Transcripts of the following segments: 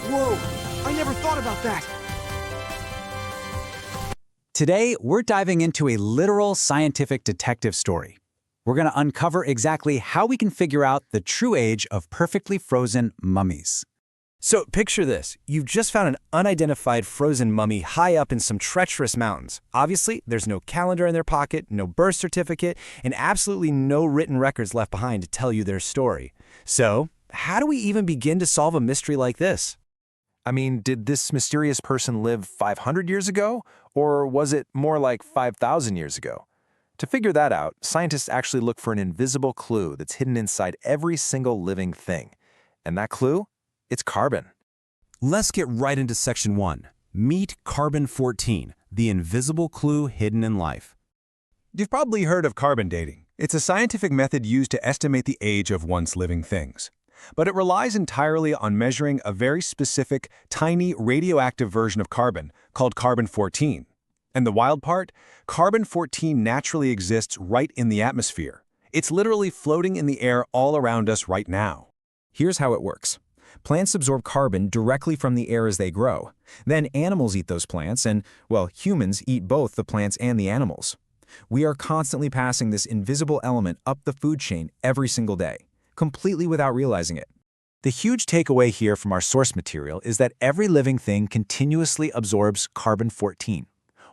Whoa! I never thought about that! Today, we're diving into a literal scientific detective story. We're going to uncover exactly how we can figure out the true age of perfectly frozen mummies. So picture this. You've just found an unidentified frozen mummy high up in some treacherous mountains. Obviously, there's no calendar in their pocket, no birth certificate, and absolutely no written records left behind to tell you their story. So, how do we even begin to solve a mystery like this? I mean, did this mysterious person live 500 years ago, or was it more like 5,000 years ago? To figure that out, scientists actually look for an invisible clue that's hidden inside every single living thing. And that clue? It's carbon. Let's get right into Section 1. Meet carbon-14, the invisible clue hidden in life. You've probably heard of carbon dating. It's a scientific method used to estimate the age of once living things. But it relies entirely on measuring a very specific, tiny radioactive version of carbon called carbon-14. And the wild part? Carbon-14 naturally exists right in the atmosphere. It's literally floating in the air all around us right now. Here's how it works. Plants absorb carbon directly from the air as they grow. Then animals eat those plants and, well, humans eat both the plants and the animals. We are constantly passing this invisible element up the food chain every single day, completely without realizing it. The huge takeaway here from our source material is that every living thing continuously absorbs carbon-14.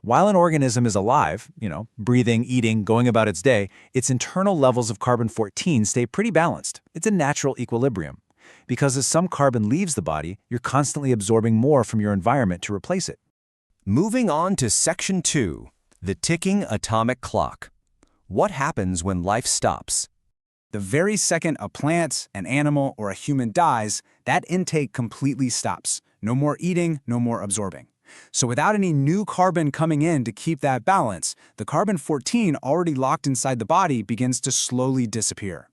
While an organism is alive, breathing, eating, going about its day, its internal levels of carbon-14 stay pretty balanced. It's a natural equilibrium. Because as some carbon leaves the body, you're constantly absorbing more from your environment to replace it. Moving on to Section 2, the ticking atomic clock. What happens when life stops? The very second a plant, an animal, or a human dies, that intake completely stops. No more eating, no more absorbing. So without any new carbon coming in to keep that balance, the carbon-14 already locked inside the body begins to slowly disappear.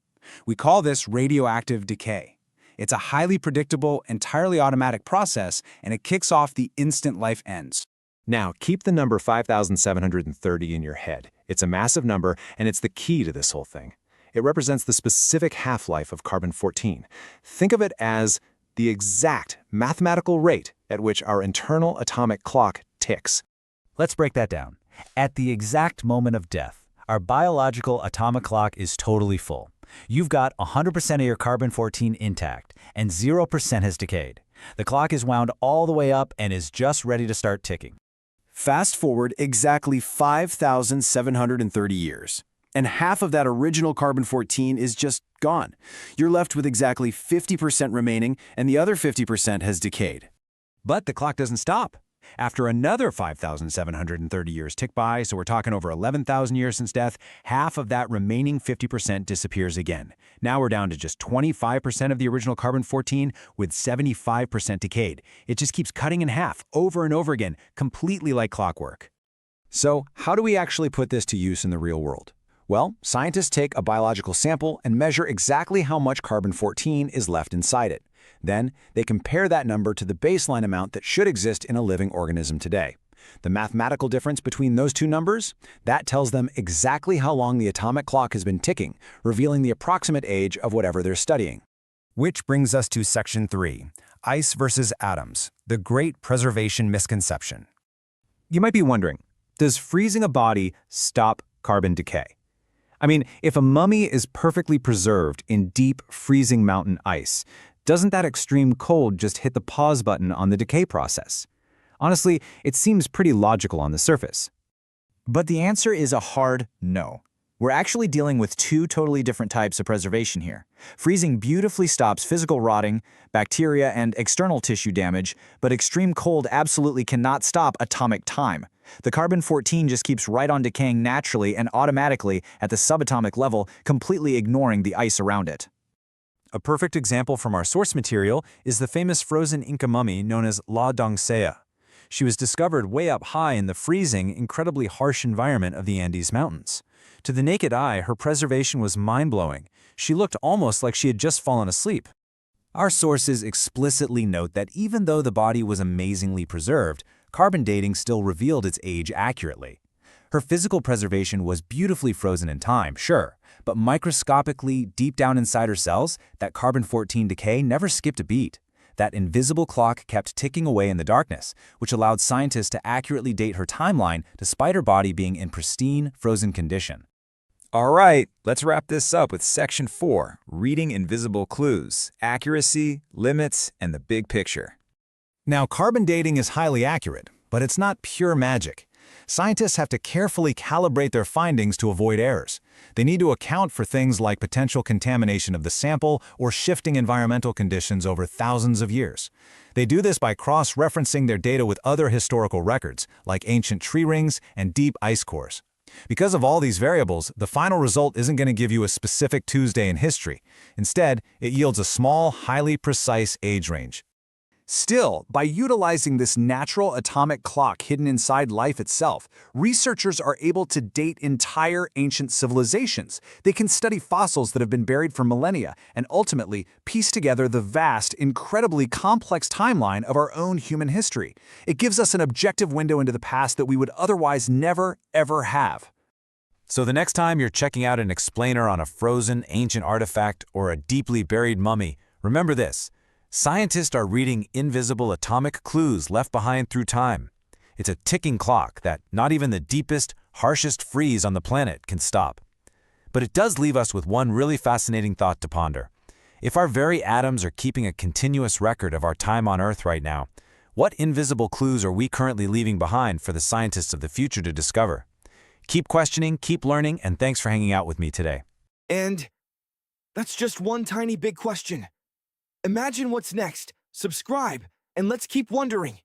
We call this radioactive decay. It's a highly predictable, entirely automatic process, and it kicks off the instant life ends. Now, keep the number 5,730 in your head. It's a massive number, and it's the key to this whole thing. It represents the specific half-life of carbon-14. Think of it as the exact mathematical rate at which our internal atomic clock ticks. Let's break that down. At the exact moment of death, our biological atomic clock is totally full. You've got 100% of your carbon-14 intact, and 0% has decayed. The clock is wound all the way up and is just ready to start ticking. Fast forward exactly 5,730 years, and half of that original carbon-14 is just gone. You're left with exactly 50% remaining, and the other 50% has decayed. But the clock doesn't stop. After another 5,730 years tick by, so we're talking over 11,000 years since death, half of that remaining 50% disappears again. Now we're down to just 25% of the original carbon-14 with 75% decayed. It just keeps cutting in half over and over again, completely like clockwork. So, how do we actually put this to use in the real world? Well, scientists take a biological sample and measure exactly how much carbon-14 is left inside it. Then, they compare that number to the baseline amount that should exist in a living organism today. The mathematical difference between those two numbers, that tells them exactly how long the atomic clock has been ticking, revealing the approximate age of whatever they're studying. Which brings us to Section 3, Ice versus Atoms, the great preservation misconception. You might be wondering, does freezing a body stop carbon decay? I mean, if a mummy is perfectly preserved in deep, freezing mountain ice, doesn't that extreme cold just hit the pause button on the decay process? Honestly, it seems pretty logical on the surface. But the answer is a hard no. We're actually dealing with two totally different types of preservation here. Freezing beautifully stops physical rotting, bacteria, and external tissue damage, but extreme cold absolutely cannot stop atomic time. The carbon-14 just keeps right on decaying naturally and automatically at the subatomic level, completely ignoring the ice around it. A perfect example from our source material is the famous frozen Inca mummy known as La Doncella. She was discovered way up high in the freezing, incredibly harsh environment of the Andes Mountains. To the naked eye, her preservation was mind-blowing. She looked almost like she had just fallen asleep. Our sources explicitly note that even though the body was amazingly preserved, carbon dating still revealed its age accurately. Her physical preservation was beautifully frozen in time, sure, but microscopically, deep down inside her cells, that carbon-14 decay never skipped a beat. That invisible clock kept ticking away in the darkness, which allowed scientists to accurately date her timeline despite her body being in pristine, frozen condition. All right, let's wrap this up with Section 4, Reading Invisible Clues, Accuracy, Limits, and the Big Picture. Now, carbon dating is highly accurate, but it's not pure magic. Scientists have to carefully calibrate their findings to avoid errors. They need to account for things like potential contamination of the sample or shifting environmental conditions over thousands of years. They do this by cross-referencing their data with other historical records, like ancient tree rings and deep ice cores. Because of all these variables, the final result isn't going to give you a specific Tuesday in history. Instead, it yields a small, highly precise age range. Still, by utilizing this natural atomic clock hidden inside life itself, researchers are able to date entire ancient civilizations. They can study fossils that have been buried for millennia and ultimately piece together the vast, incredibly complex timeline of our own human history. It gives us an objective window into the past that we would otherwise never, ever have. So the next time you're checking out an explainer on a frozen ancient artifact or a deeply buried mummy, remember this. Scientists are reading invisible atomic clues left behind through time. It's a ticking clock that not even the deepest, harshest freeze on the planet can stop. But it does leave us with one really fascinating thought to ponder. If our very atoms are keeping a continuous record of our time on Earth right now, what invisible clues are we currently leaving behind for the scientists of the future to discover? Keep questioning, keep learning, and thanks for hanging out with me today. And that's just one tiny big question. Imagine what's next, subscribe, and let's keep wondering.